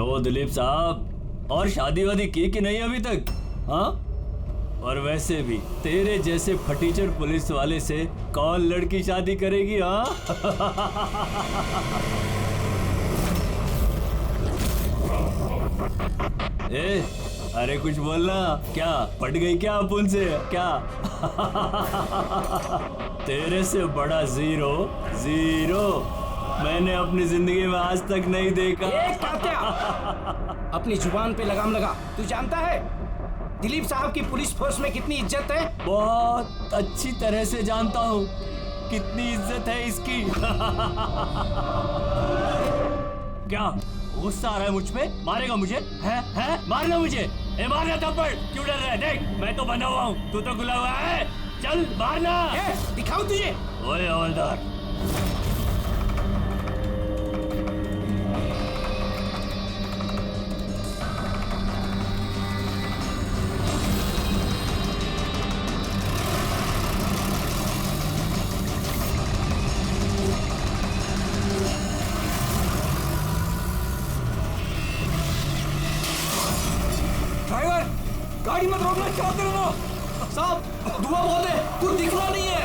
कहो दिलीप साहब, और शादी वादी की कि नहीं अभी तक? हाँ, और वैसे भी तेरे जैसे फटीचर पुलिस वाले से कौन लड़की शादी करेगी? हाँ ए, अरे कुछ बोलना। क्या पट गई क्या अपुन से? क्या तेरे से बड़ा जीरो जीरो मैंने अपनी जिंदगी में आज तक नहीं देखा। अपनी जुबान पे लगाम लगा। तू जानता है दिलीप साहब की पुलिस फोर्स में कितनी इज्जत है? बहुत अच्छी तरह से जानता हूँ कितनी इज्जत है इसकी। क्या गुस्सा आ रहा है मुझ पे? मारेगा मुझे? है मारना मुझे? मारना थप्पड़। क्यों डर रहा है? देख मैं तो बंधा हुआ हूँ, तू तो खुला हुआ है। चल मारना। दिखाओ तुझे। ओए हवलदार, गाड़ी मत रोकना। क्या कर रहे हो साहब? धुआं बहुत है, कुछ दिख रहा नहीं है।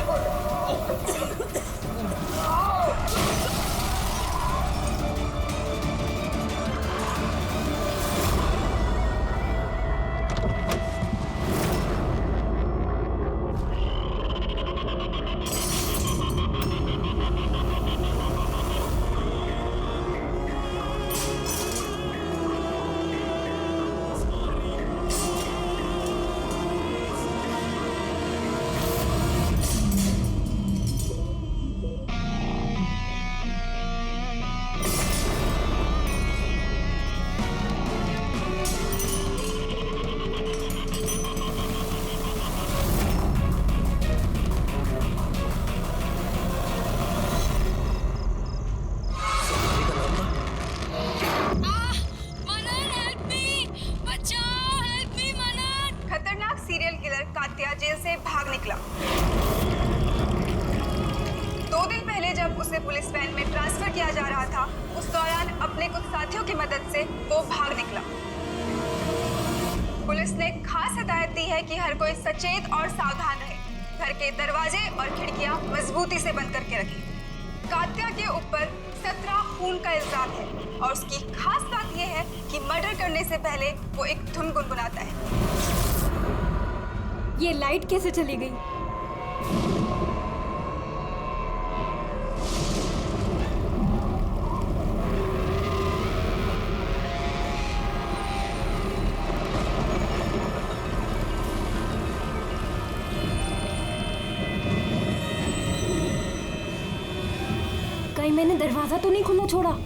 सीरियल किलर कात्या जेल से भाग निकला। 2 दिन पहले जब उसे पुलिस वैन में ट्रांसफर किया जा रहा था, उस दौरान अपने कुछ साथियों की मदद से वो भाग निकला। पुलिस ने खास हिदायत दी है कि हर कोई सचेत और सावधान रहे। घर के दरवाजे और खिड़कियां मजबूती से बंद करके रखें। कात्या के ऊपर 17 खून का इल्जाम है और उसकी खास बात यह है कि मर्डर करने से पहले वो एक धुन गुनगुनाता है। ये लाइट कैसे चली गई? कहीं मैंने दरवाजा तो नहीं खुला छोड़ा?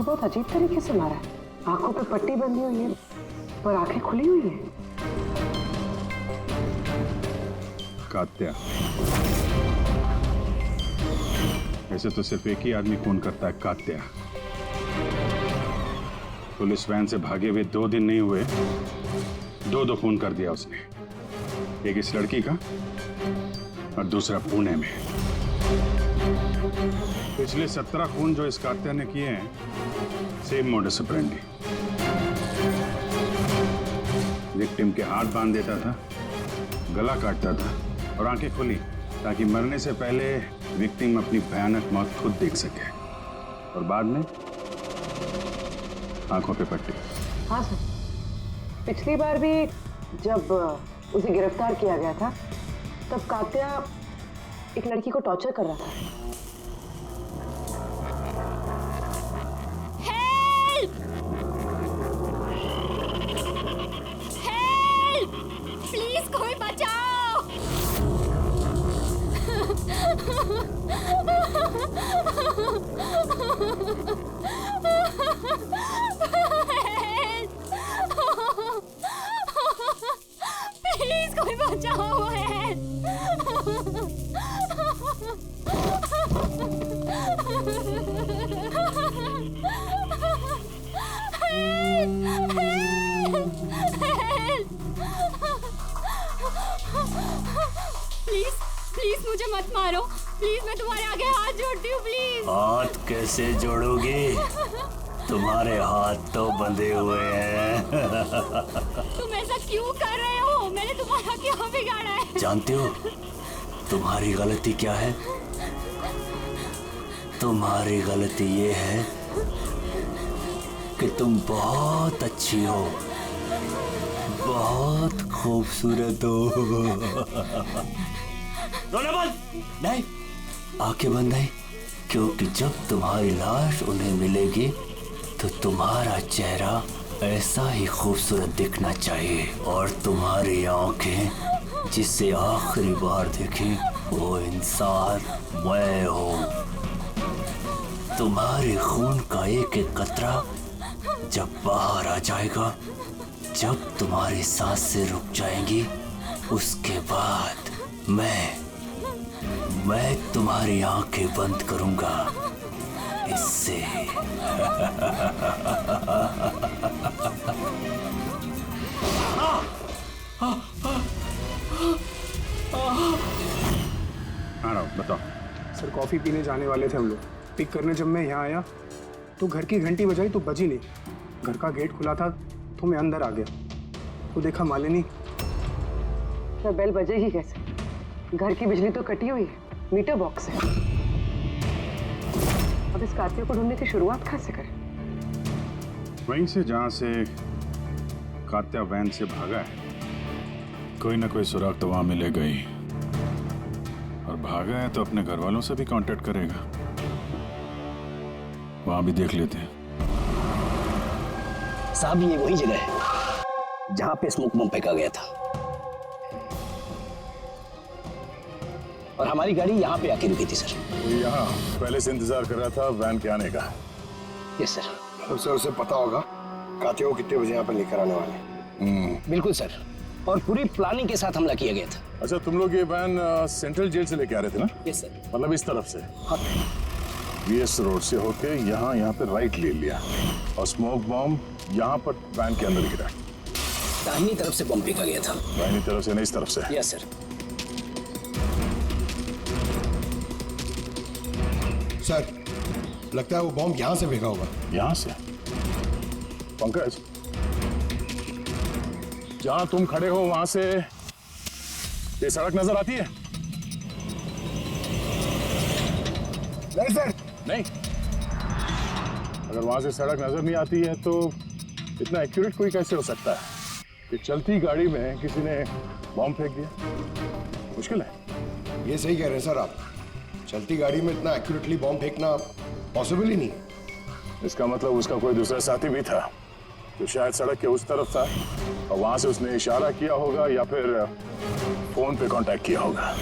बहुत अजीब तरीके से मारा है। आंखों पे पट्टी बंधी हुई है और आंखें खुली हुई है। कात्या, ऐसे तो सिर्फ एक ही आदमी खून करता है, कात्या। पुलिस वैन से भागे हुए 2 दिन नहीं हुए, 2 खून कर दिया उसने। एक इस लड़की का और दूसरा पुणे में। पिछले 17 खून जो इस कात्या ने किए हैं, सेम मोडस ऑपरेंडी। विक्टिम के हाथ बांध देता था, गला काटता था और आंखें खुली ताकि मरने से पहले विक्टिम अपनी भयानक मौत खुद देख सके, और बाद में आंखों पे पट्टी। हाँ सर, पिछली बार भी जब उसे गिरफ्तार किया गया था तब कात्या एक लड़की को टॉर्चर कर रहा था। हेल्प! हेल्प! प्लीज कोई बचाओ! प्लीज कोई बचाओ! प्लीज प्लीज मुझे मत मारो, प्लीज मैं तुम्हारे आगे हाथ जोड़ती हूँ, प्लीज। हाथ कैसे जोड़ोगी? तुम्हारे हाथ तो बंधे हुए हैं। तुम ऐसा क्यों कर रहे हो? मैंने तुम्हारा क्या बिगाड़ा है? जानते हो तुम्हारी गलती क्या है? तुम्हारी गलती ये है कि तुम बहुत अच्छी हो, बहुत खूबसूरत हो। रोना बंद नहीं, आंखें बंद नहीं, क्योंकि जब तुम्हारी लाश उन्हें मिलेगी तो तुम्हारा चेहरा ऐसा ही खूबसूरत दिखना चाहिए, और तुम्हारी आंखें जिसे आखिरी बार देखी वो इंसान मैं हूँ। तुम्हारे खून का एक एक कतरा जब बाहर आ जाएगा, जब तुम्हारी सांसें रुक जाएंगी, उसके बाद मैं तुम्हारी आंखें बंद करूंगा। इससे हाँ राव, बताओ। सर कॉफ़ी पीने जाने वाले थे हम लोग। पिक करने जब मैं यहाँ आया तो घर की घंटी बजाई तो बजी नहीं। घर का गेट खुला था तो मैं अंदर आ गया तो देखा मालिनी। तो बेल बजेगी कैसे? घर की बिजली तो कटी हुई है, मीटर बॉक्स है। अब इस कातिल को ढूंढने की शुरुआत कहाँ से करें? वहीं से जहाँ से कात्या वैन से भागा है। कोई ना कोई सुराग तो वहां मिलेगा ही, और भागा है तो अपने घर वालों से भी कांटेक्ट करेगा। वहां भी देख लेते हैं। साहब ये वही जगह है जहां पे स्मोक बम फेंका गया था, और हमारी गाड़ी यहाँ पे आके रुकी थी सर। यहाँ पहले से इंतजार कर रहा था वैन के आने का। Yes sir. सर उसे पता होगा कातिल को कितने बजे यहाँ पर लेकर आने वाले। बिल्कुल सर, और पूरी प्लानिंग के साथ हमला किया गया था। अच्छा, तुम लोग ये वैन सेंट्रल जेल से लेके आ रहे थे ना? Yes sir. मतलब इस तरफ से? हाँ। VS रोड से होके यहाँ पे राइट ले लिया, और स्मोक बम यहाँ पर वैन के अंदर गिरा। दाहिनी तरफ से बम फेंका गया था। दाहिनी तरफ से नहीं, इस तरफ से? Yes sir. सर लगता है वो बॉम्ब यहाँ से फेंका होगा। यहाँ से? पंकज, जहां तुम खड़े हो वहां से ये सड़क नजर आती है? नहीं सर। नहीं? अगर वहां से सड़क नजर नहीं आती है तो इतना एक्यूरेट कोई कैसे हो सकता है कि चलती गाड़ी में किसी ने बॉम्ब फेंक दिया? मुश्किल है। ये सही कह रहे हैं सर आप। चलती गाड़ी में इतना एक्यूरेटली बॉम्ब फेंकना पॉसिबल ही नहीं। इसका मतलब उसका कोई दूसरा साथी भी था जो शायद सड़क के उस तरफ था, और वहां से उसने इशारा किया होगा या फिर फोन पे कांटेक्ट किया होगा।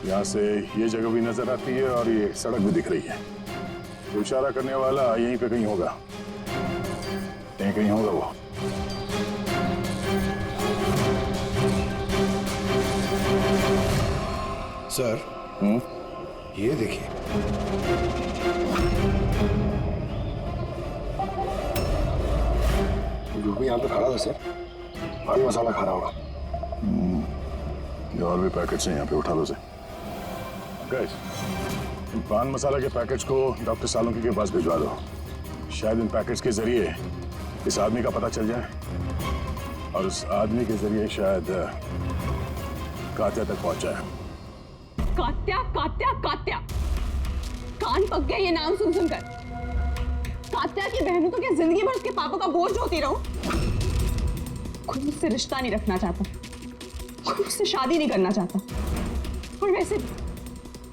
यहाँ से ये जगह भी नजर आती है और ये सड़क भी दिख रही है। तो इशारा करने वाला यहीं पे कहीं होगा, यहीं कहीं होगा वो। सर ये देखिए, जो भी यहाँ पे खड़ा था सर, पान मसाला खा रहा होगा। ये और भी पैकेट्स हैं यहाँ पे, उठा लो से। गाइस, पान मसाला के पैकेट्स को डॉक्टर सालुंकी के पास भिजवा दो। शायद इन पैकेट्स के जरिए इस आदमी का पता चल जाए और उस आदमी के जरिए शायद कात्या तक पहुंचा है। कात्या कात्या कात्या, कान पक गया ये नाम सुन सुनकर। कात्या की बहन तो क्या जिंदगी भर उसके पापा का बोझ होती रहूं? कोई मुझसे रिश्ता नहीं रखना चाहता, कोई मुझसे शादी नहीं करना चाहता। और वैसे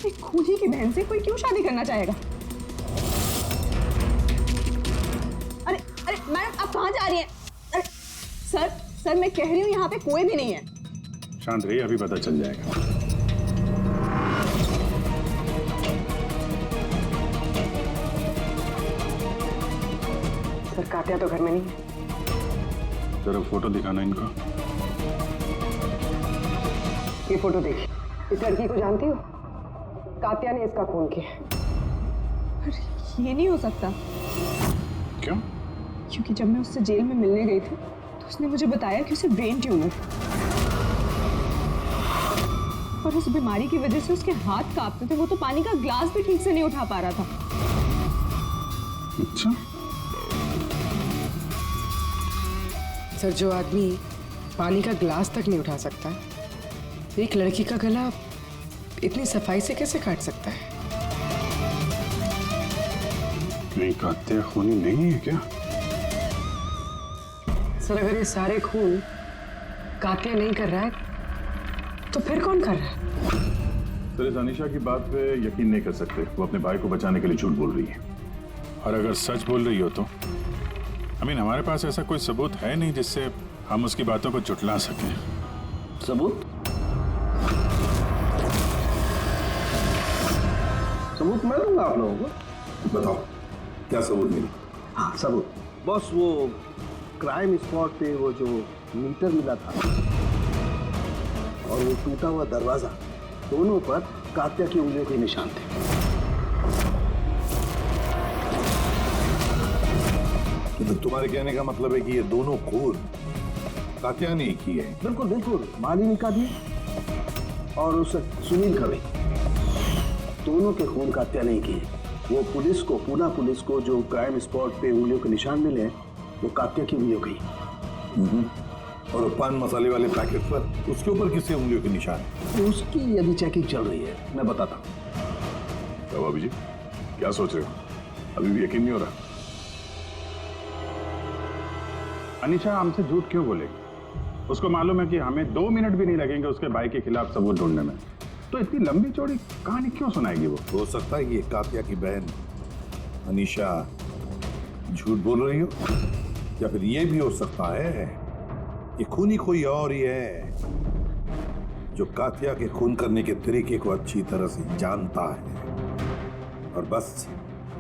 एक खूनी की बहन से कोई क्यों शादी करना चाहेगा? अरे अरे मैडम, आप कहाँ जा रही हैं? अरे सर मैं कह रही हूँ यहाँ पे कोई भी नहीं है। शांत रहिए, अभी पता चल जाएगा। सर कात्या तो घर में नहीं है। जरा फोटो दिखाना इनको। ये फोटो देखिए। इस लड़की को जानती हो? कात्या ने इसका खून किया। अरे ये नहीं हो सकता। क्यों? क्योंकि जब मैं उससे जेल में मिलने गई थी तो उसने मुझे बताया कि उसे ब्रेन ट्यूमर है और उस बीमारी की वजह से उसके हाथ कांपते थे। वो तो पानी का ग्लास भी ठीक से नहीं उठा पा रहा था। अच्छा, सर जो आदमी पानी का ग्लास तक नहीं उठा सकता, एक लड़की का गला इतनी सफाई से कैसे काट सकता है? नहीं, कात्या खूनी नहीं है क्या? सर अगर ये सारे खून कात्या नहीं कर रहा है तो फिर कौन कर रहा है? सर इस अनीशा की बात पे यकीन नहीं कर सकते। वो अपने भाई को बचाने के लिए झूठ बोल रही है, और अगर सच बोल रही हो तो हमारे पास ऐसा कोई सबूत है नहीं जिससे हम उसकी बातों को झुठला सकें। सबूत? सबूत मैं दूंगा आप लोगों को। बताओ क्या सबूत मिली? हाँ सबूत। बस वो क्राइम स्पॉट पे वो जो मीटर मिला था और वो टूटा हुआ दरवाजा, दोनों पर कात्या की उंगलियों के निशान थे। तो तुम्हारे कहने का मतलब है कि ये दोनों खून कात्या ने किए हैं? बिल्कुल बिल्कुल, मालिनी का भी और उस सुनील का भी। दोनों के खून कात्या नहीं किए। वो पुलिस को, पूना पुलिस को जो क्राइम स्पॉट पे उंगलियों के निशान मिले वो कात्या की उंगलियों के ही। और पान मसाले वाले पैकेट पर उसके ऊपर किसके उंगलियों के निशान? उसकी यदि चेकिंग चल रही है, मैं बताता हूँ। क्या भाभी जी, क्या सोच रहे हो? अभी भी यकीन नहीं हो रहा? अनीशा हमसे झूठ क्यों बोलेगी? उसको मालूम है कि हमें 2 मिनट भी नहीं लगेंगे उसके भाई के खिलाफ सबूत ढूंढने में, तो इतनी लंबी चौड़ी कहानी क्यों सुनाएगी वो? हो सकता है कि ये कात्या की बहन अनीशा झूठ बोल रही हो, या फिर ये भी हो सकता है कि खूनी कोई और ही है जो कात्या के खून करने के तरीके को अच्छी तरह से जानता है और बस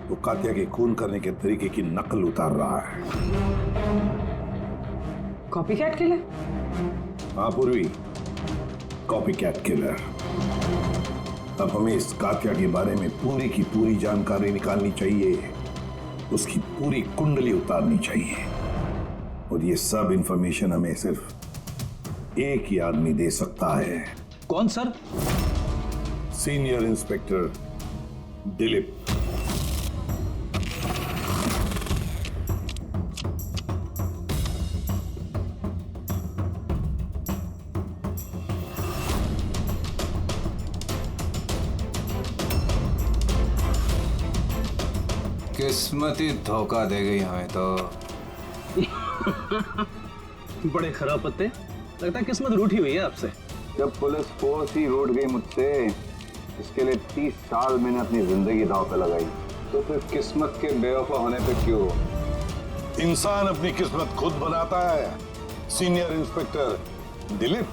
वो कात्या के खून करने के तरीके की नकल उतार रहा है। Copycat killer? हाँ पूर्वी, कॉपीकैट किलर। अब हमें इस कात्या के बारे में पूरी की पूरी जानकारी निकालनी चाहिए, उसकी पूरी कुंडली उतारनी चाहिए, और ये सब इंफॉर्मेशन हमें सिर्फ एक ही आदमी दे सकता है। कौन सर? Senior inspector Dilip. किस्मत ही धोखा दे गई हमें तो। बड़े खराब पत्ते, लगता है किस्मत रूठी हुई है आपसे। जब पुलिस फोर्स ही रूठ गई मुझसे, इसके लिए 30 साल मैंने अपनी जिंदगी दांव पे लगाई, तो फिर किस्मत के बेवफा होने पे क्यों? इंसान अपनी किस्मत खुद बनाता है, senior inspector Dilip.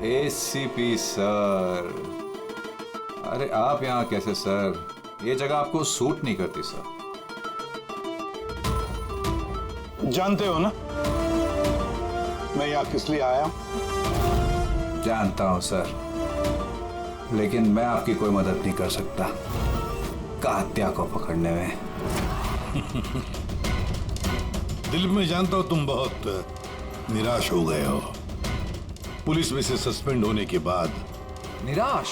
ACP sir, अरे आप यहाँ कैसे सर? ये जगह आपको सूट नहीं करती सर। जानते हो ना मैं यहाँ किस लिए आया? जानता हूं सर, लेकिन मैं आपकी कोई मदद नहीं कर सकता कात्या को पकड़ने में। दिल में जानता हूं तुम बहुत निराश हो गए हो पुलिस में से सस्पेंड होने के बाद। निराश?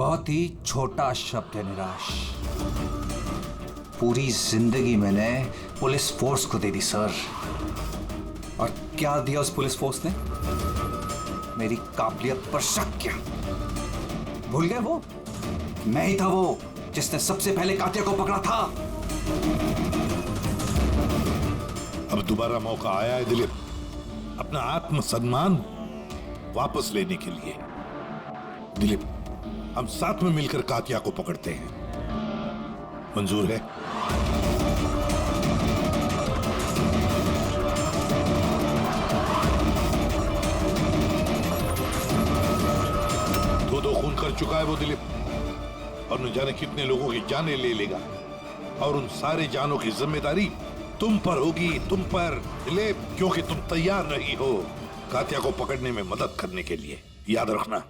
बहुत ही छोटा शब्द है निराश। पूरी जिंदगी मैंने पुलिस फोर्स को दे दी सर, और क्या दिया उस पुलिस फोर्स ने? मेरी काबिलियत पर शक किया। भूल गए वो? मैं ही था वो जिसने सबसे पहले कातिया को पकड़ा था। अब दोबारा मौका आया है दिलीप, अपना आत्मसम्मान वापस लेने के लिए। दिलीप, हम साथ में मिलकर कातिया को पकड़ते हैं, मंजूर है? दो खून कर चुका है वो दिलीप, और न जाने कितने लोगों की जानें ले लेगा, और उन सारे जानों की जिम्मेदारी तुम पर होगी, तुम पर दिलीप, क्योंकि तुम तैयार नहीं हो कातिया को पकड़ने में मदद करने के लिए। याद रखना।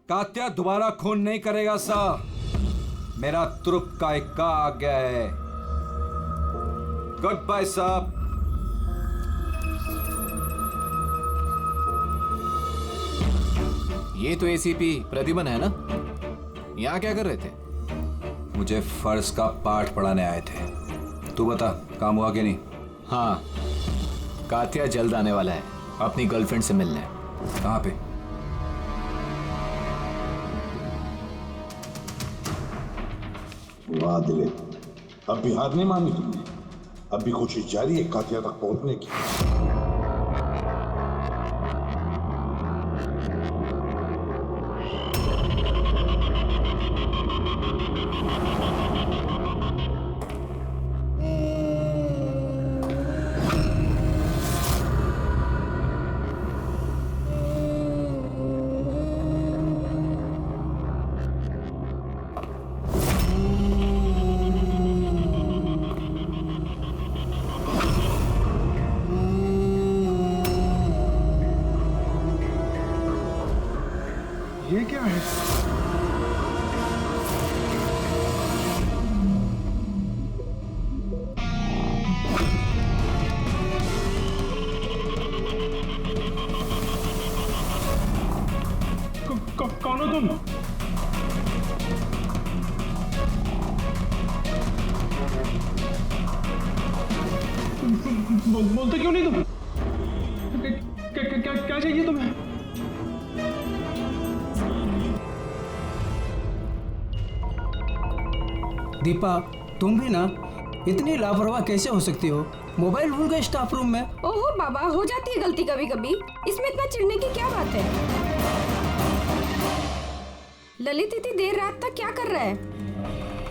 कात्या दोबारा खून नहीं करेगा सर। मेरा तुरुप का इक्का आ गया है। गुड बाय साहब। ये तो एसीपी प्रतिमन है ना? यहाँ क्या कर रहे थे? मुझे फर्ज का पाठ पढ़ाने आए थे। तू बता, काम हुआ कि नहीं? हाँ, कातिया जल्द आने वाला है अपनी गर्लफ्रेंड से मिलने। कहाँ पे? वाह दिलीप, अब भी हार नहीं मानी तुमने। अब भी कोशिश जारी है कातिया तक पहुंचने की। ये क्या है? कौन हो तुम? बोलते क्यों नहीं तुम? क्या चाहिए तुम्हें? दीपा, तुम भी ना इतनी लापरवाह कैसे हो सकती हो? मोबाइल भूल गए स्टाफ रूम में। ओहो बाबा, हो जाती है गलती कभी कभी, इसमें इतना चिढ़ने की क्या बात है? ललित इतनी देर रात तक क्या कर रहा है?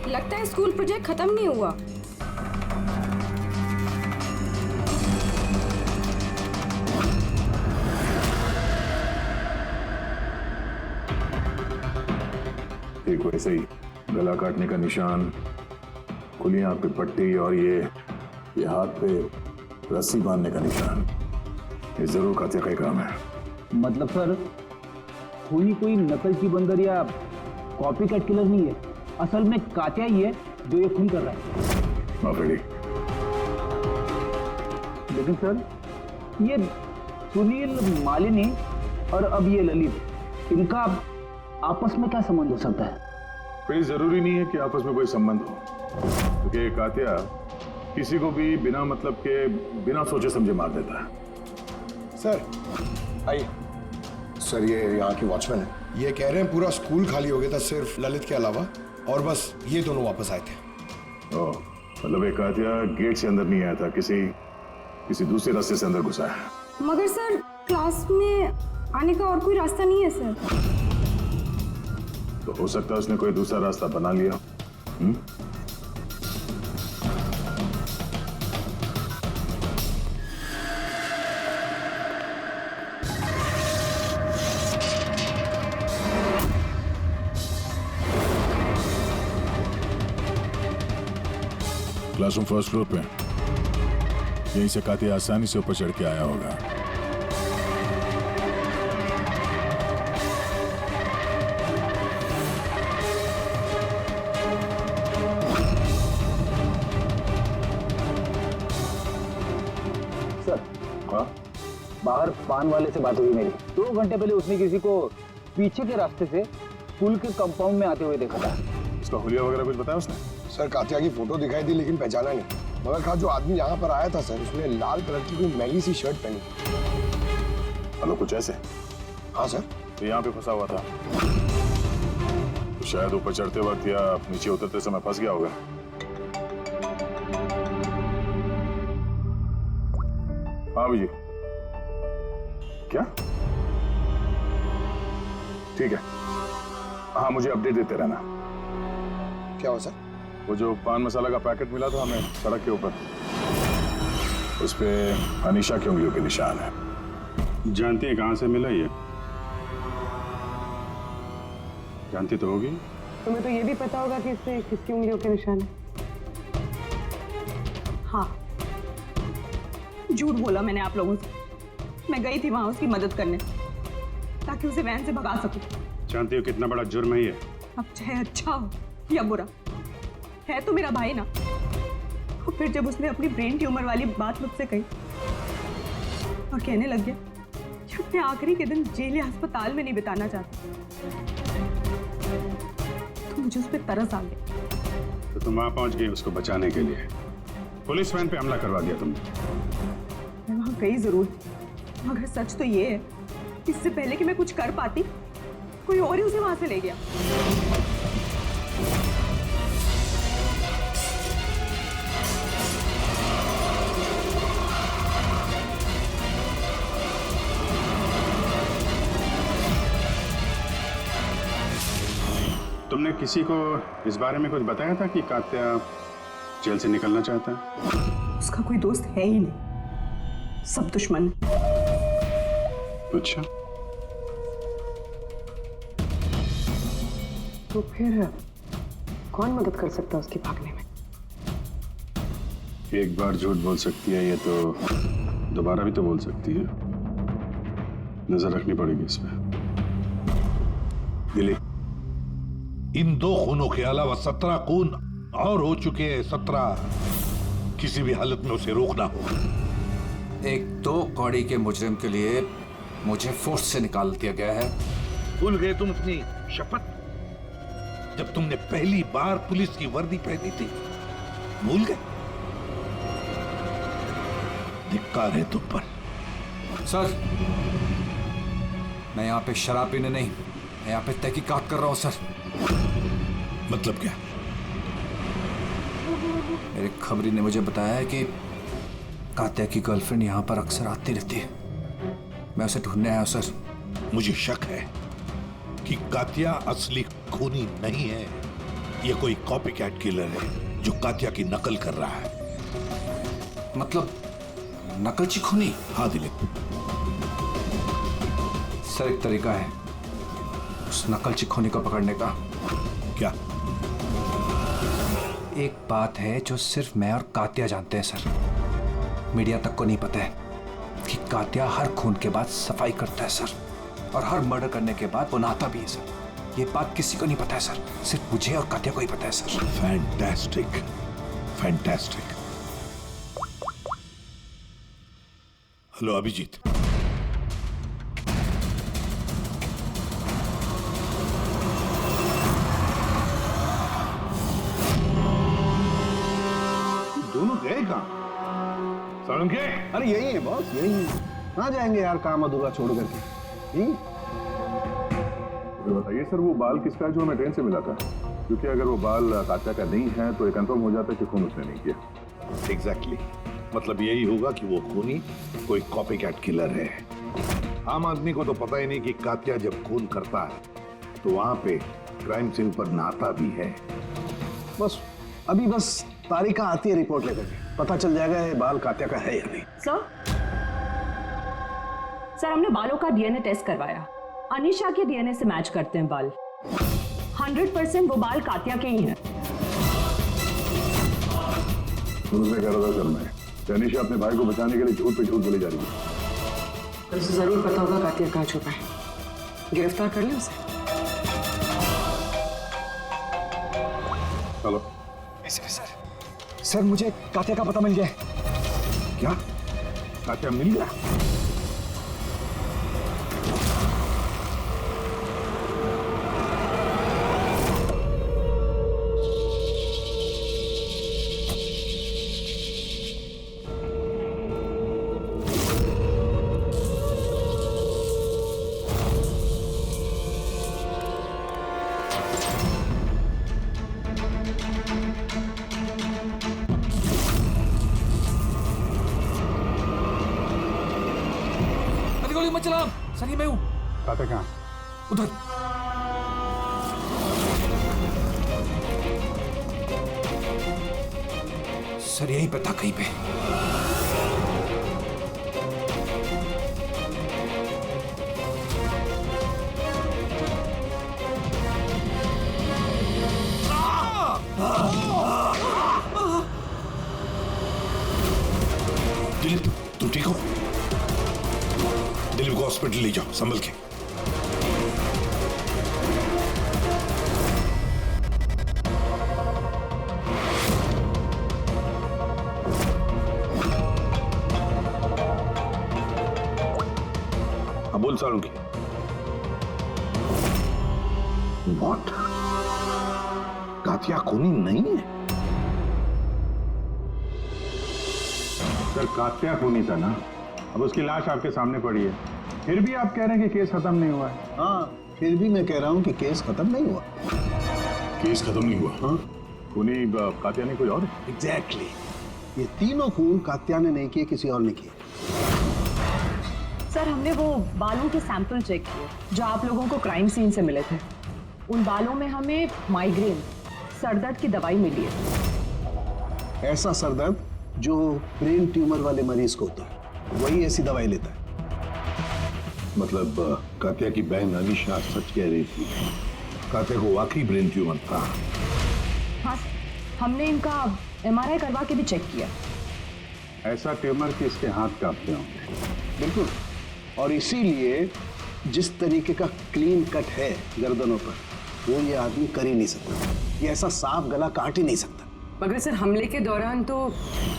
लगता है स्कूल प्रोजेक्ट खत्म नहीं हुआ। एक वैसे ही गला काटने का निशान, खुली आंख पे पट्टी, और ये हाथ पे रस्सी बांधने का निशान। ये जरूर कातिया का ही काम है। मतलब सर, कोई नकल की बंदर या कॉपी कैट किलर नहीं है, असल में कातिया ही है जो ये खून कर रहा है। माफी। लेकिन सर, ये सुनील, मालिनी और अब ये ललित, इनका आपस में क्या संबंध हो सकता है? कोई जरूरी नहीं है कि आपस में कोई संबंध हो, क्योंकि कातिया किसी को भी बिना मतलब के, बिना सोचे समझे मार देता है। सर आइए। सर, ये यहाँ की वॉचमैन है, ये कह रहे हैं पूरा स्कूल खाली हो गया था सिर्फ ललित के अलावा, और बस ये दोनों वापस आए थे। ओह, मतलब एक कातिया गेट से अंदर नहीं आया था, किसी दूसरे रास्ते से अंदर घुसा है। मगर सर, क्लास में आने का और कोई रास्ता नहीं है सर। तो हो सकता है उसने कोई दूसरा रास्ता बना लिया। क्लासरूम फर्स्ट फ्लोर पे, यहीं से कातिया आसानी से ऊपर चढ़ के आया होगा। बाहर पान वाले से बात हुई मेरी। 2 घंटे पहले उसने किसी को पीछे के रास्ते से पुल के कंपाउंड में आते हुए देखा था। उसका हुलिया वगैरह कुछ बताया उसने? सर कात्या की फोटो दिखाई दी लेकिन पहचाना नहीं। मगर कहा जो आदमी यहाँ पर आया था सर, उसने लाल कलर की कोई मैली सी शर्ट पहनी। हेलो, कुछ ऐसे? हाँ सर। तो यहाँ पे फंसा हुआ था तो शायद ऊपर चढ़ते वक्त या नीचे उतरते समय फंस गया होगा। हाँ जी, क्या? ठीक है, हाँ मुझे अपडेट देते रहना। क्या हुआ सर? वो जो पान मसाला का पैकेट मिला था हमें सड़क के ऊपर, उस पे अनीशा की उंगलियों के निशान है। जानती है कहाँ से मिला ये? जानती तो होगी। तुम्हें तो ये भी पता होगा कि इससे किसकी उंगलियों के निशान है। हाँ, झूठ बोला मैंने आप लोगों से। मैं गई थी वहां उसकी मदद करने ताकि उसे वैन से भगा सकूं। जानती हो कितना बड़ा जुर्म है ये? अब चाहे अच्छा हो या बुरा, है तो मेरा भाई ना। और फिर जब उसने अपनी ब्रेन ट्यूमर वाली बात मुझसे कही और कहने लग गया कि अपने आखिरी के दिन जेल या अस्पताल में नहीं बिताना चाहता, तो मुझे उस पर तरस आ गया। तो तुम वहां पहुंच गई उसको बचाने के लिए, पुलिस वैन पे हमला करवा दिया तुमने। मैं वहां गई जरूर, मगर सच तो ये है, इससे पहले कि मैं कुछ कर पाती, कोई और ही उसे वहां से ले गया। तुमने किसी को इस बारे में कुछ बताया था कि कात्या जेल से निकलना चाहता है? उसका कोई दोस्त है ही नहीं, सब दुश्मन। अच्छा, तो फिर कौन मदद कर सकता है उसके भागने में? एक बार झूठ बोल सकती है ये तो दोबारा भी तो बोल सकती है। नजर रखनी पड़ेगी इस पे। दिलीप, इन 2 खूनों के अलावा 17 खून और हो चुके हैं। 17 किसी भी हालत में उसे रोकना होगा। एक 2 कौड़ी के मुजरिम के लिए मुझे फोर्स से निकाल दिया गया है। भूल गए तुम अपनी शपथ जब तुमने पहली बार पुलिस की वर्दी पहनी थी? भूल गए? धिक्कार है तुम पर। सर, मैं यहाँ पे शराब पीने नहीं, मैं यहाँ पे तहकीकात कर रहा हूँ सर। मतलब क्या? मेरे खबरी ने मुझे बताया है कि कात्या की गर्लफ्रेंड यहाँ पर अक्सर आती रहती है। मैं उसे ढूंढने आया हूँ सर। मुझे शक है कि कात्या असली खूनी नहीं है। ये कोई कॉपीकैट किलर है जो कात्या की नकल कर रहा है। मतलब नकलची खूनी? हाँ दिलीप। सर, एक तरीका है उस नकलची खूनी को पकड़ने का। क्या? एक बात है जो सिर्फ मैं और कात्या जानते हैं सर, मीडिया तक को नहीं पता है कि कात्या हर खून के बाद सफाई करता है सर, और हर मर्डर करने के बाद वो नहाता भी है सर। ये बात किसी को नहीं पता है सर, सिर्फ मुझे और कात्या को ही पता है sir. Fantastic, fantastic. Hello Abhijeet, दोनों गए कहाँ? सारंगे? अरे यही है बॉस, यही है। कहाँ जाएंगे यार काम अधूरा छोड़ करके? बताइए सर, वो बाल किसका है जो हमें ट्रेन से मिला था? क्योंकि अगर वो बाल कात्या का नहीं है तो ये कंफर्म हो जाता है कि खून उसने नहीं किया। एग्जैक्टली। मतलब यही होगा कि वो खूनी कोई कॉपीकैट किलर है। आम आदमी को तो पता ही नहीं कि कात्या जब खून करता है तो वहां पे क्राइम सीन पर नहाता भी है। बस अभी बस तारिका आती है रिपोर्ट लेकर के, पता चल जाएगा ये बाल कात्या का है या नहीं। सर, हमने बालों का डीएनए टेस्ट करवाया। अनीशा के डीएनए से मैच करते हैं बाल। 100% वो बाल कात्या के ही हैं। उसने कह रहा था सर मैं अनीशा अपने भाई को बचाने के लिए झूठ पे झूठ बोली जा रही है। उसे जरूर पता होगा कात्या कहाँ छुपा है। गिरफ्तार कर ले उसे। चलो। सर, मुझे कात्या का पता मिल गया। क्या? कात्या मिल गया? गोली मत चला सर, ये मैं हूँ। कात्या कहाँ? उधर। सर यहीं पे था कहीं पे। दिलीप तुम ठीक हो? दिलीप को हॉस्पिटल ले जाओ संभल के। हाँ बोल सालुंकी। व्हाट? कात्या खूनी नहीं है? सर कात्या खूनी था ना, अब उसकी लाश आपके सामने पड़ी है, फिर भी आप कह रहे हैं कि केस खत्म नहीं हुआ है। हाँ, फिर भी मैं कह रहा हूँ कि केस खत्म नहीं हुआ। केस खत्म नहीं हुआ? हाँ, खूनी कात्या ने कोई और है? एग्जैक्टली। ये तीनों खून कात्या ने नहीं किए, किसी और ने किए। सर हमने वो बालों के सैंपल चेक किए जो आप लोगों को क्राइम सीन से मिले थे। उन बालों में हमें माइग्रेन, सरदर्द की दवाई मिली है। ऐसा सरदर्द जो ब्रेन ट्यूमर वाले मरीज को होता है, वही ऐसी दवाई लेता है। मतलब कात्या की बहन अनीशा सच कह रही थी, कात्या को वाकई ब्रेन ट्यूमर था। हाँ, हमने इनका MRI करवा के भी चेक किया। ऐसा ट्यूमर कि इसके हाथ कांपते होंगे। बिल्कुल, और इसीलिए जिस तरीके का क्लीन कट है गर्दनों पर, वो ये आदमी कर ही नहीं सकता। ये ऐसा साफ गला काट ही नहीं सकता। मगर सर हमले के दौरान तो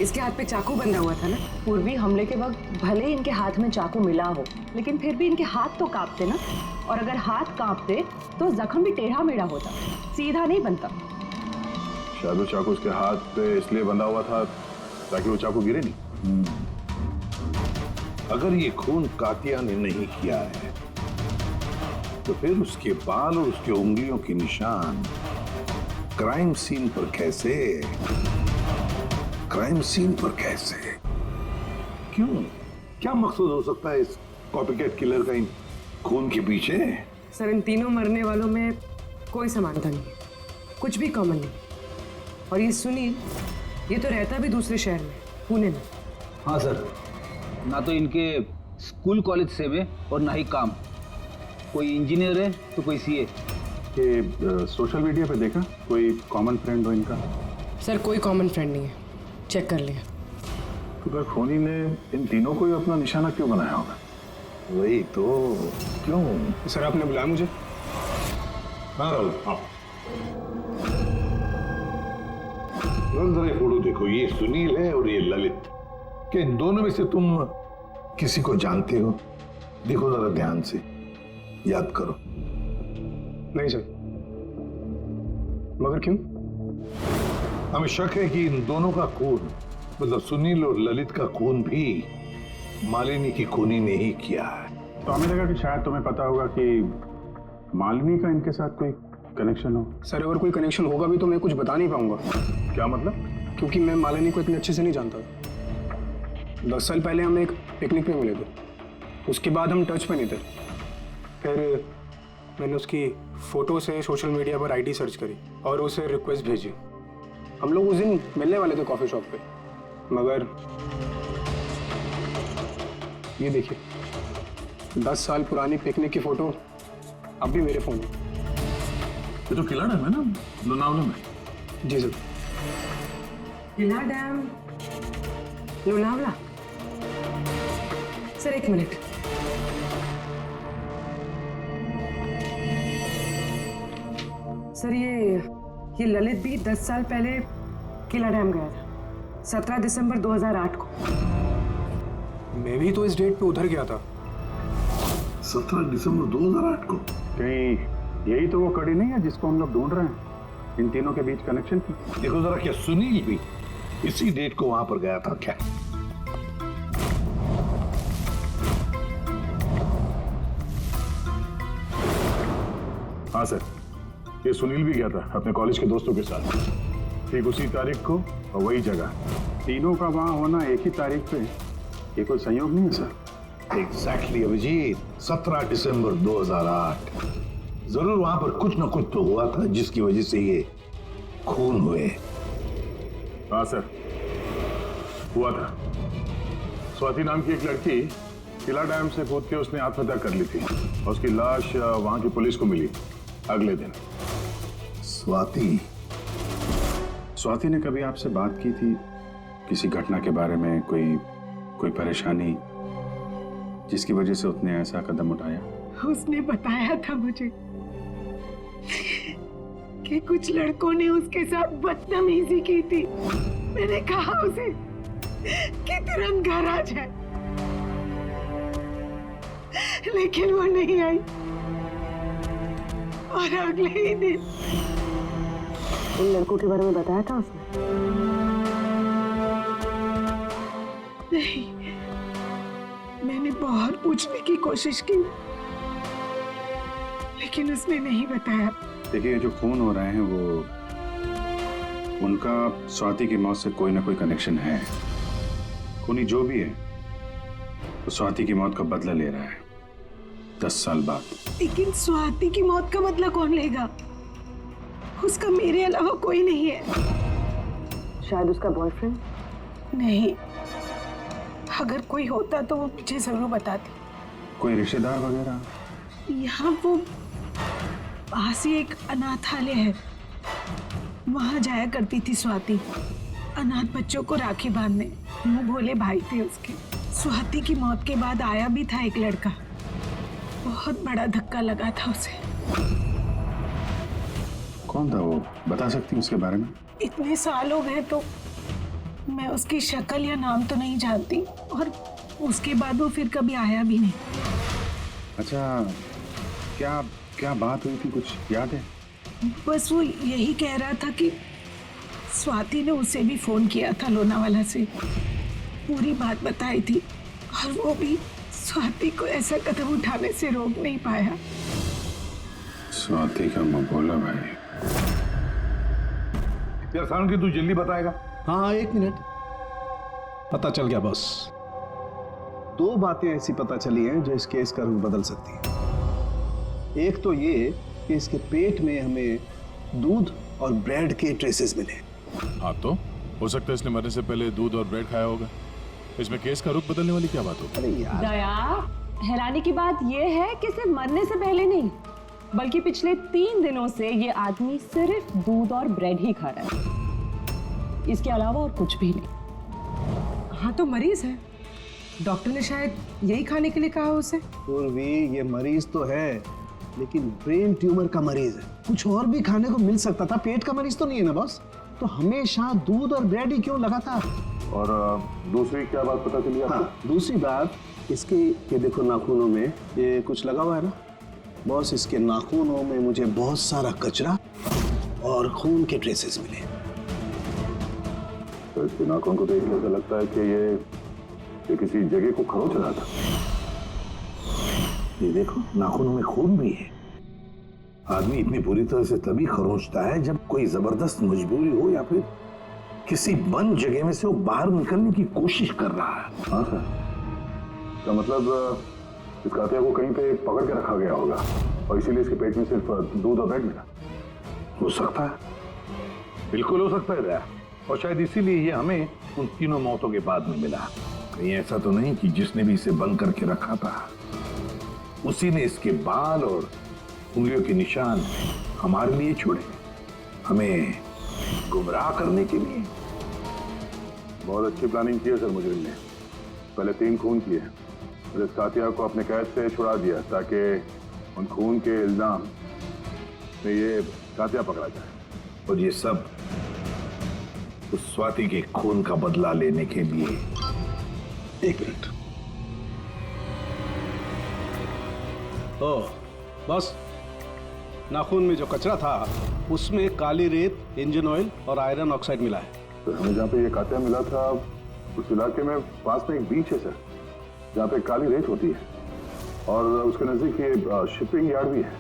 इसके हाथ पे चाकू बंधा हुआ था ना। पूर्वी हमले के वक्त भले ही इनके हाथ में चाकू मिला हो, लेकिन फिर भी इनके हाथ तो कांपते ना, और अगर हाथ कांपते तो जख्म भी टेढ़ा मेढ़ा होता, सीधा नहीं बनता। शायद वो चाकू उसके हाथ पे इसलिए बंधा हुआ था ताकि वो चाकू गिरे नहीं। अगर ये खून कात्या ने नहीं किया है तो फिर उसके बाल और उसके उंगलियों के निशान क्राइम सीन पर कैसे? क्राइम सीन पर कैसे? क्यों? क्या मकसद हो सकता है इस कॉपीकैट किलर का इन खून के पीछे? सर इन तीनों मरने वालों में कोई समानता नहीं है, कुछ भी कॉमन नहीं। और ये सुनील, ये तो रहता भी दूसरे शहर में, पुणे में। हाँ सर, ना तो इनके स्कूल कॉलेज से में और ना ही काम। कोई इंजीनियर है तो कोई CA। कि सोशल मीडिया पे देखा कोई कॉमन फ्रेंड हो इनका? सर कोई कॉमन फ्रेंड नहीं है, चेक कर लिया। तो फिर खूनी ने इन तीनों को ही अपना निशाना क्यों बनाया होगा? वही तो, क्यों? सर आपने बुलाया मुझे? हाँ राहुल, हाँ। जरा फोटो देखो, ये सुनील है और ये ललित। क्या इन दोनों में से तुम किसी को जानते हो? देखो जरा ध्यान से, याद करो। नहीं सर। मगर क्यों? हमें शक है कि इन दोनों का खून, मतलब सुनील और ललित का खून भी मालिनी की खूनी ने ही किया है। तो हमें लगा कि शायद तुम्हें पता होगा कि मालिनी का इनके साथ कोई कनेक्शन हो। सर अगर कोई कनेक्शन होगा भी तो मैं कुछ बता नहीं पाऊंगा। क्या मतलब? क्योंकि मैं मालिनी को इतने अच्छे से नहीं जानता। 10 साल पहले हम एक पिकनिक पे मिले थे, उसके बाद हम टच पे नहीं थे। फिर मैंने उसकी फोटो से सोशल मीडिया पर ID सर्च करी और उसे रिक्वेस्ट भेजी। हम लोग उस दिन मिलने वाले थे कॉफी शॉप पे, मगर ये देखिए 10 साल पुरानी पिकनिक की फोटो अब भी मेरे फोन में। ये तो किला डैम है ना, लोनावला में? जी सर। किला डैम, लोनावला। सर एक मिनट। सर ये ललित भी 10 साल पहले किला डैम गया था, 17 दिसंबर 2008 को। मैं भी तो इस डेट पे उधर गया था। 17 दिसंबर 2008 को? कहीं यही तो वो कड़ी नहीं है जिसको हम लोग ढूंढ रहे हैं, इन तीनों के बीच कनेक्शन की? देखो जरा, क्या सुनील भी इसी डेट को वहां पर गया था क्या? हाँ सर, ये सुनील भी गया था अपने कॉलेज के दोस्तों के साथ, ठीक उसी तारीख को और वही जगह। तीनों का वहां होना एक ही तारीख पे, ये कोई संयोग नहीं है सर? एग्जैक्टली अभिजीत, 17 दिसंबर 2008। जरूर वहां पर कुछ ना कुछ तो हुआ था जिसकी वजह से ये खून हुए। हाँ सर, हुआ था। स्वाति नाम की एक लड़की किला डैम से कूद के उसने आत्महत्या कर ली थी और उसकी लाश वहां की पुलिस को मिली अगले दिन। स्वाति ने कभी आपसे बात की थी किसी घटना के बारे में, कोई परेशानी जिसकी वजह से उसने ऐसा कदम उठाया? उसने बताया था मुझे कि कुछ लड़कों ने उसके साथ बदतमीजी की थी। मैंने कहा उसे कि तुरंत घर आ जाए, लेकिन वो नहीं आई और अगले ही दिन उन लड़कों के बारे में बताया था उसने? नहीं, मैंने बहुत पूछने की कोशिश की, लेकिन उसने नहीं बताया। देखिए, जो खून हो रहे हैं वो उनका स्वाति की मौत से कोई ना कोई कनेक्शन है। खूनी जो भी है वो स्वाति की मौत का बदला ले रहा है 10 साल बाद। लेकिन स्वाति की मौत का बदला कौन लेगा? उसका मेरे अलावा कोई नहीं है। शायद उसका बॉयफ्रेंड? नहीं, अगर कोई होता तो वो मुझे जरूर बताती। कोई रिश्तेदार वगैरह? यहाँ वो पास ही एक अनाथालय है, वहां जाया करती थी स्वाति, अनाथ बच्चों को राखी बांधने। मुंह भोले भाई थे उसके। स्वाति की मौत के बाद आया भी था एक लड़का, बहुत बड़ा धक्का लगा था उसे। कौन था वो, बता सकती हैं उसके बारे में? इतने साल हो गए तो मैं उसकी शक्ल या नाम तो नहीं जानती, और उसके बाद वो फिर कभी आया भी नहीं। अच्छा, क्या बात हुई थी, कुछ याद है? बस वो यही कह रहा था कि स्वाति ने उसे भी फोन किया था लोनावाला से, पूरी बात बताई थी, और वो भी स्वाति को ऐसा कदम उठाने से रोक नहीं पाया। स्वाति का मबोला भाई। यार सारण की तू जल्दी बताएगा? हाँ, 1 मिनट। पता चल गया बॉस। 2 बातें ऐसी पता चली हैं जो इस केस का रुख बदल सकती हैं। एक तो ये कि इसके पेट में हमें दूध और ब्रेड के ट्रेसेस मिले। हाँ, तो हो सकता है इसने मरने से पहले दूध और ब्रेड खाया होगा। इसमें केस का रुख बदलने वाली क्या बात होगी? अरे यार, दया, हैरानी की बात यह है कि सिर्फ मरने से पहले नहीं, बल्कि पिछले 3 दिनों से ये आदमी सिर्फ दूध और ब्रेड ही खा रहा है, इसके अलावा और कुछ भी नहीं। हाँ, तो मरीज है, डॉक्टर ने शायद यही खाने के लिए कहा उसे। पूर्वी, ये मरीज तो है, लेकिन ब्रेन ट्यूमर का मरीज है। कुछ और भी खाने को मिल सकता था, पेट का मरीज तो नहीं है ना बॉस। तो हमेशा दूध और ब्रेड ही क्यों लगातार? और दूसरी क्या बात पता चली आपको? हाँ, दूसरी बात इसके, ये देखो नाखूनों में ये कुछ लगा हुआ है ना बॉस। इसके नाखूनों में मुझे बहुत सारा कचरा और खून के ट्रेसेस मिले। तो इसके नाखून को देख के लगता है कि ये किसी जगह को खरोच रहा था। ये देखो, नाखूनों में खून भी है। आदमी इतनी बुरी तरह से तभी खरोंचता है जब कोई जबरदस्त मजबूरी हो या फिर किसी बंद जगह में से वो बाहर निकलने की कोशिश कर रहा है। हाँ सर, तो मतलब इस कातिया को कहीं पे पकड़ के रखा गया होगा और इसीलिए इसके पेट में सिर्फ दूध और ब्रेड मिला। हो सकता है, बिल्कुल हो सकता है दया। और शायद इसीलिए ये हमें उन तीनों मौतों के बाद में मिला। कहीं ऐसा तो नहीं कि जिसने भी इसे बंद करके रखा था उसी ने इसके बाल और उंगलियों के निशान हमारे लिए छोड़े, हमें गुमराह करने के लिए। बहुत अच्छी प्लानिंग की है सर मुजरिम ने। पहले 3 खून किए और इस कातिया को अपने कैद से छुड़ा दिया ताकि उन खून के इल्जाम में ये कातिया पकड़ा जाए। और ये सब उस स्वाति के खून का बदला लेने के लिए। 1 मिनट। ओह बस, नाखून में जो कचरा था उसमें काली रेत, इंजन ऑयल और आयरन ऑक्साइड मिला है। तो हमें जहाँ पे ये कातिया मिला था उस इलाके में पास में एक बीच है सर, जहाँ पे काली रेत होती है, और उसके नजदीक ये शिपिंग यार्ड भी है।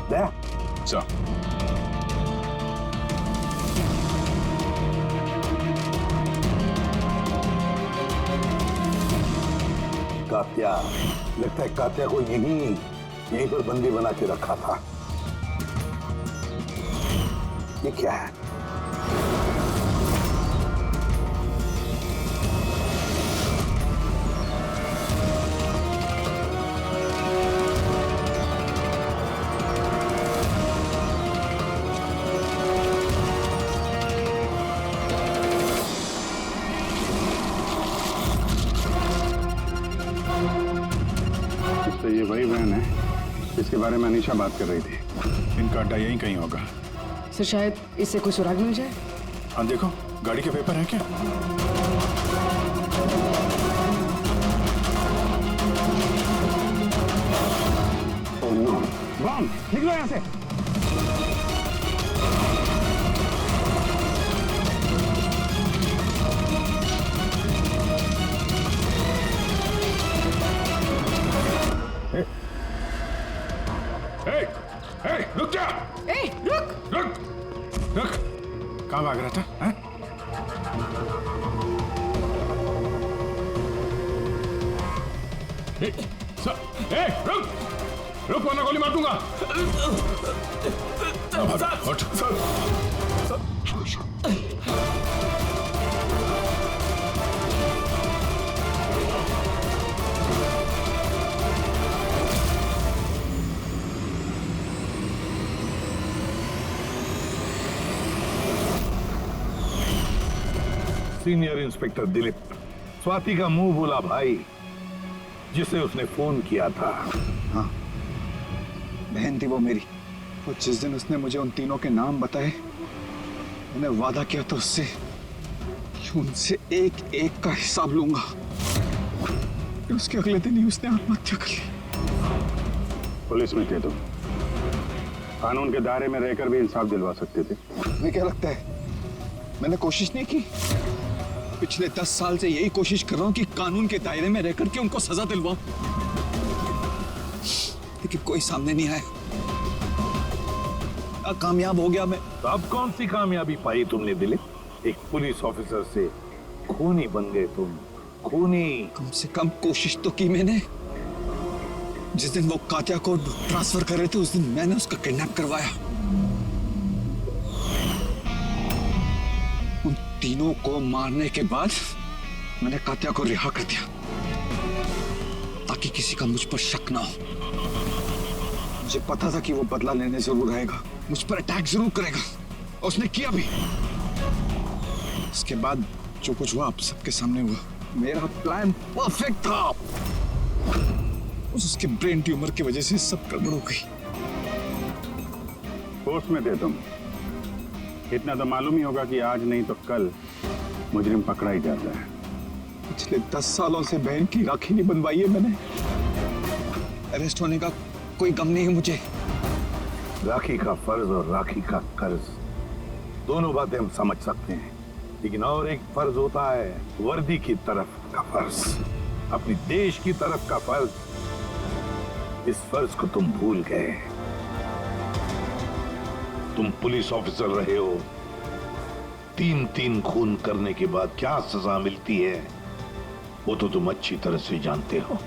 दया सर। कात्या, लगता है कात्या को यहीं पर बंदी बना के रखा था। ये क्या है? तो ये वही वैन है जिसके बारे में अनीशा बात कर रही थी। इनका अड्डा यहीं कहीं होगा। सर शायद इससे कोई सुराग मिल जाए। हाँ देखो, गाड़ी के पेपर है क्या? बम, निकलो यहाँ से। रुक जा! रुक! कहाँ भाग रहा था? हैं? रुक वरना गोली मार दूंगा। सीनियर इंस्पेक्टर दिलीप, स्वाति का मुंह बोला भाई जिसे उसने फोन किया था। हाँ, बहन थी वो मेरी। और जिस दिन उसने मुझे उन तीनों के नाम बताए, मैंने वादा किया था उससे कि उनसे एक एक का हिसाब लूंगा। उसके अगले दिन ही उसने आत्महत्या कर ली। पुलिस में थे तुम, कानून के दायरे में रहकर भी इंसाफ दिलवा सकते थे। तुम्हें क्या लगता है मैंने कोशिश नहीं की? पिछले 10 साल से यही कोशिश कर रहा हूं कि कानून के दायरे में रहकर के उनको सजा दिलवाऊं, लेकिन कोई सामने नहीं आया। कामयाब हो गया मैं। तो अब कौन सी कामयाबी पाई तुमने दिलीप? एक पुलिस ऑफिसर से खूनी बन गए तुम, खूनी। कम से कम कोशिश तो की मैंने। जिस दिन वो कात्या को ट्रांसफर कर रहे थे उस दिन मैंने उसका किडनैप करवाया। उन तीनों को मारने के बाद मैंने कात्या को रिहा कर दिया ताकि किसी का मुझ पर शक ना हो। मुझे पता था कि वो बदला लेने जरूर आएगा, मुझ पर अटैक जरूर करेगा, और उसने किया भी। इसके बाद जो कुछ हुआ आप सबके सामने हुआ। मेरा प्लान परफेक्ट था, उसके ब्रेन ट्यूमर की वजह से सब गड़बड़ हो गई। फोर्स में थे तुम, इतना तो मालूम ही होगा कि आज नहीं तो कल मुजरिम पकड़ा ही जाता है। पिछले 10 सालों से बहन की राखी नहीं बनवाई है मैंने। अरेस्ट होने का कोई गम नहीं है मुझे। राखी का फर्ज और राखी का कर्ज दोनों बातें हम समझ सकते हैं, लेकिन और एक फर्ज होता है वर्दी की तरफ का फर्ज, अपनी देश की तरफ का फर्ज। इस फर्ज को तुम भूल गए। तुम पुलिस ऑफिसर रहे हो, 3 खून करने के बाद क्या सजा मिलती है वो तो तुम अच्छी तरह से जानते हो।